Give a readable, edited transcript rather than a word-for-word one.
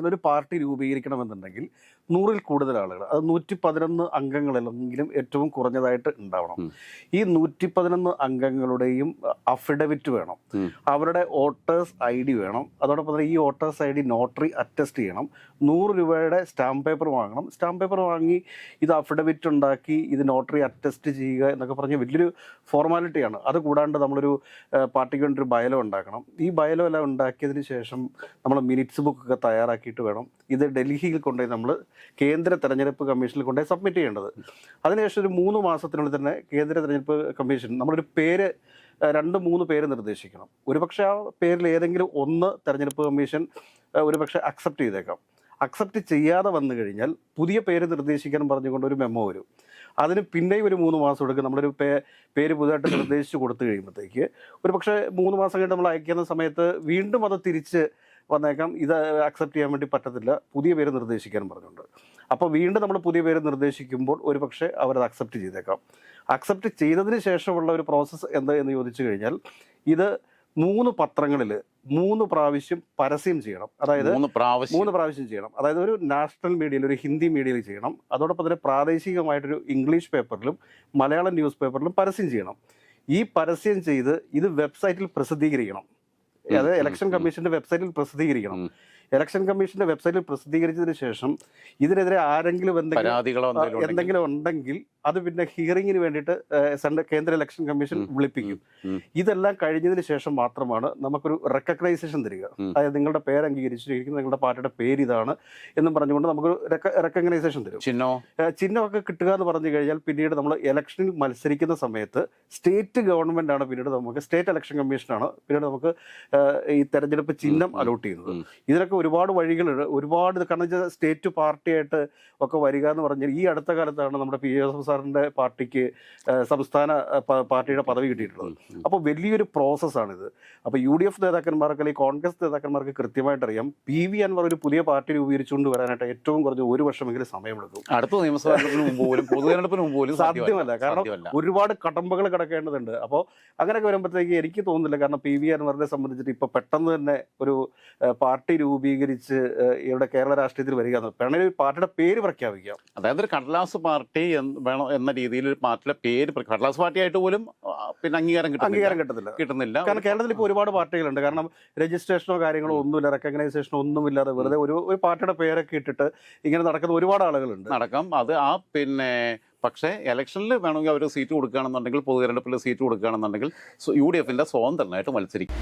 വെച്ചാൽ ഒരു പാർട്ടി രൂപീകരിക്കണമെന്നുണ്ടെങ്കിൽ 100-ൽ കൂടുതൽ ആളുകൾ, അത് 111 അംഗങ്ങളെങ്കിലും ഏറ്റവും കുറഞ്ഞതായിട്ട് ഉണ്ടാവണം. ഈ 111 അംഗങ്ങളുടെയും അഫിഡവിറ്റ് വേണം, അവരുടെ വോട്ടേഴ്സ് ID വേണം, അതോടൊപ്പം തന്നെ ഈ വോട്ടേഴ്സ് ID നോട്ടറി അറ്റസ്റ്റ് ചെയ്യണം, 100 രൂപയുടെ സ്റ്റാമ്പ് പേപ്പർ വാങ്ങണം. സ്റ്റാമ്പ് പേപ്പർ വാങ്ങി ഇത് അഫിഡവിറ്റ് ഉണ്ടാക്കി ഇത് നോട്ടറി അറ്റസ്റ്റ് ചെയ്യുക എന്നൊക്കെ പറഞ്ഞ് വലിയൊരു ഫോർമാലിറ്റിയാണ്. അത് കൂടാണ്ട് നമ്മളൊരു പാർട്ടിക്ക് വേണ്ടി ഒരു ബയലോ ഉണ്ടാക്കണം. ഈ ബയലോ എല്ലാം ഉണ്ടാക്കിയതിന് ശേഷം നമ്മൾ മിനിറ്റ്സ് ബുക്കൊക്കെ തയ്യാറാക്കിയിട്ട് വേണം ഇത് ഡൽഹിയിൽ കൊണ്ടുപോയി നമ്മൾ കേന്ദ്ര തെരഞ്ഞെടുപ്പ് കമ്മീഷനിൽ കൊണ്ടുപോയി സബ്മിറ്റ് ചെയ്യേണ്ടത്. അതിനുശേഷം ഒരു 3 മാസത്തിനുള്ളിൽ തന്നെ കേന്ദ്ര തെരഞ്ഞെടുപ്പ് കമ്മീഷൻ നമ്മളൊരു പേര് 2-3 പേര് നിർദ്ദേശിക്കണം. ഒരുപക്ഷെ ആ പേരിൽ ഏതെങ്കിലും ഒന്ന് തെരഞ്ഞെടുപ്പ് കമ്മീഷൻ ഒരുപക്ഷെ അക്സെപ്റ്റ് ചെയ്തേക്കാം. അക്സെപ്റ്റ് ചെയ്യാതെ വന്നു കഴിഞ്ഞാൽ പുതിയ പേര് നിർദ്ദേശിക്കാൻ പറഞ്ഞുകൊണ്ട് ഒരു മെമ്മോ വരും. അതിന് പിന്നെയും ഒരു 3 മാസം എടുക്കും. നമ്മളൊരു പേര് പുതുതായിട്ട് നിർദ്ദേശിച്ച് കൊടുത്തു കഴിയുമ്പോഴത്തേക്ക് ഒരുപക്ഷെ 3 മാസം കഴിഞ്ഞ് നമ്മൾ അയക്കുന്ന സമയത്ത് വീണ്ടും അത് തിരിച്ച് വന്നേക്കാം, ഇത് അക്സെപ്റ്റ് ചെയ്യാൻ വേണ്ടി പറ്റത്തില്ല, പുതിയ പേര് നിർദ്ദേശിക്കാൻ പറഞ്ഞുകൊണ്ട്. അപ്പോൾ വീണ്ടും നമ്മൾ പുതിയ പേര് നിർദ്ദേശിക്കുമ്പോൾ ഒരുപക്ഷെ അവരത് അക്സെപ്റ്റ് ചെയ്തേക്കാം. അക്സെപ്റ്റ് ചെയ്തതിന് ശേഷമുള്ള ഒരു പ്രോസസ്സ് എന്താ എന്ന് ചോദിച്ചു കഴിഞ്ഞാൽ ഇത് 3 പത്രങ്ങളിൽ 3 പ്രാവശ്യം പരസ്യം ചെയ്യണം. അതായത് 3 പ്രാവശ്യം ചെയ്യണം. അതായത് ഒരു നാഷണൽ മീഡിയയിൽ, ഒരു ഹിന്ദി മീഡിയയിൽ ചെയ്യണം, അതോടൊപ്പം തന്നെ പ്രാദേശികമായിട്ടൊരു ഇംഗ്ലീഷ് പേപ്പറിലും മലയാളം ന്യൂസ് പേപ്പറിലും പരസ്യം ചെയ്യണം. ഈ പരസ്യം ചെയ്ത് ഇത് വെബ്സൈറ്റിൽ പ്രസിദ്ധീകരിക്കണം. അത് ഇലക്ഷൻ കമ്മീഷന്റെ വെബ്സൈറ്റിൽ പ്രസിദ്ധീകരിക്കണം. ഇലക്ഷൻ കമ്മീഷന്റെ വെബ്സൈറ്റിൽ പ്രസിദ്ധീകരിച്ചതിന് ശേഷം ഇതിനെതിരെ ആരെങ്കിലും എന്തെങ്കിലും ഉണ്ടെങ്കിൽ അത് പിന്നെ ഹിയറിങ്ങിന് വേണ്ടിയിട്ട് കേന്ദ്ര ഇലക്ഷൻ കമ്മീഷൻ വിളിപ്പിക്കും. ഇതെല്ലാം കഴിഞ്ഞതിന് ശേഷം മാത്രമാണ് നമുക്കൊരു റെക്കഗ്നൈസേഷൻ തരിക. അതായത് നിങ്ങളുടെ പേര് അംഗീകരിച്ചിരിക്കുന്നു, നിങ്ങളുടെ പാർട്ടിയുടെ പേര് ഇതാണ് എന്നും പറഞ്ഞുകൊണ്ട് നമുക്കൊരു റെക്കഗ്നൈസേഷൻ തരും. ചിഹ്നമൊക്കെ കിട്ടുക എന്ന് പറഞ്ഞു കഴിഞ്ഞാൽ പിന്നീട് നമ്മൾ ഇലക്ഷനിൽ മത്സരിക്കുന്ന സമയത്ത് സ്റ്റേറ്റ് ഗവൺമെന്റ് ആണ് പിന്നീട് നമുക്ക്, സ്റ്റേറ്റ് ഇലക്ഷൻ കമ്മീഷനാണ് പിന്നീട് നമുക്ക് ഈ തെരഞ്ഞെടുപ്പ് ചിഹ്നം അലോട്ട് ചെയ്യുന്നത്. ഇതിനൊക്കെ ഒരുപാട് വഴികളുണ്ട്, ഒരുപാട്. കാരണം വെച്ചാൽ സ്റ്റേറ്റ് പാർട്ടിയായിട്ട് ഒക്കെ വരിക എന്ന് പറഞ്ഞാൽ ഈ അടുത്ത കാലത്താണ് നമ്മുടെ PSF സാറിന്റെ പാർട്ടിക്ക് സംസ്ഥാന പാർട്ടിയുടെ പദവി കിട്ടിയിട്ടുള്ളത്. അപ്പോൾ വലിയൊരു പ്രോസസ്സാണിത്. അപ്പോൾ UDF നേതാക്കന്മാർക്ക് അല്ലെങ്കിൽ കോൺഗ്രസ് നേതാക്കന്മാർക്ക് കൃത്യമായിട്ട് അറിയാം PV അൻവർ ഒരു പുതിയ പാർട്ടി രൂപീകരിച്ചുകൊണ്ട് വരാനായിട്ട് ഏറ്റവും കുറഞ്ഞ 1 വർഷമെങ്കിലും സമയമെടുക്കും. അടുത്ത നിയമസഭ സാധ്യമല്ല, കാരണം ഒരുപാട് കടമ്പകൾ കിടക്കേണ്ടതുണ്ട്. അപ്പോൾ അങ്ങനെയൊക്കെ വരുമ്പോഴത്തേക്ക് എനിക്ക് തോന്നുന്നില്ല. കാരണം PV അൻവറിനെ സംബന്ധിച്ചിട്ട് ഇപ്പോൾ പെട്ടെന്ന് തന്നെ ഒരു പാർട്ടി രൂപീകരിച്ച് ഇവിടെ കേരള രാഷ്ട്രീയത്തിൽ വരിക എന്ന് ഒരു പാർട്ടിയുടെ പേര് പ്രഖ്യാപിക്കാം. അതായത് ഒരു കടലാസ് പാർട്ടി വേണം എന്ന രീതിയിൽ ഒരു പാർട്ടിയുടെ പേര്, കടലാസ് പാർട്ടിയായിട്ട് പോലും പിന്നെ അംഗീകാരം കിട്ടുന്നില്ല. കാരണം കേരളത്തിൽ ഇപ്പോൾ ഒരുപാട് പാർട്ടികളുണ്ട്. കാരണം രജിസ്ട്രേഷനോ കാര്യങ്ങളോ ഒന്നുമില്ല, റെക്കഗ്നൈസേഷനോ ഒന്നുമില്ലാതെ വെറുതെ ഒരു പാർട്ടിയുടെ പേരൊക്കെ ഇട്ടിട്ട് ഇങ്ങനെ നടക്കുന്ന ഒരുപാട് ആളുകളുണ്ട്. അത് പിന്നെ പക്ഷേ ഇലക്ഷനിൽ വേണമെങ്കിൽ അവർ സീറ്റ് കൊടുക്കുകയാണെന്നുണ്ടെങ്കിൽ, പൊതുതെരഞ്ഞെടുപ്പിൽ സീറ്റ് കൊടുക്കുകയാണെന്നുണ്ടെങ്കിൽ UDF സ്വതന്ത്രനായിട്ട് മത്സരിക്കും.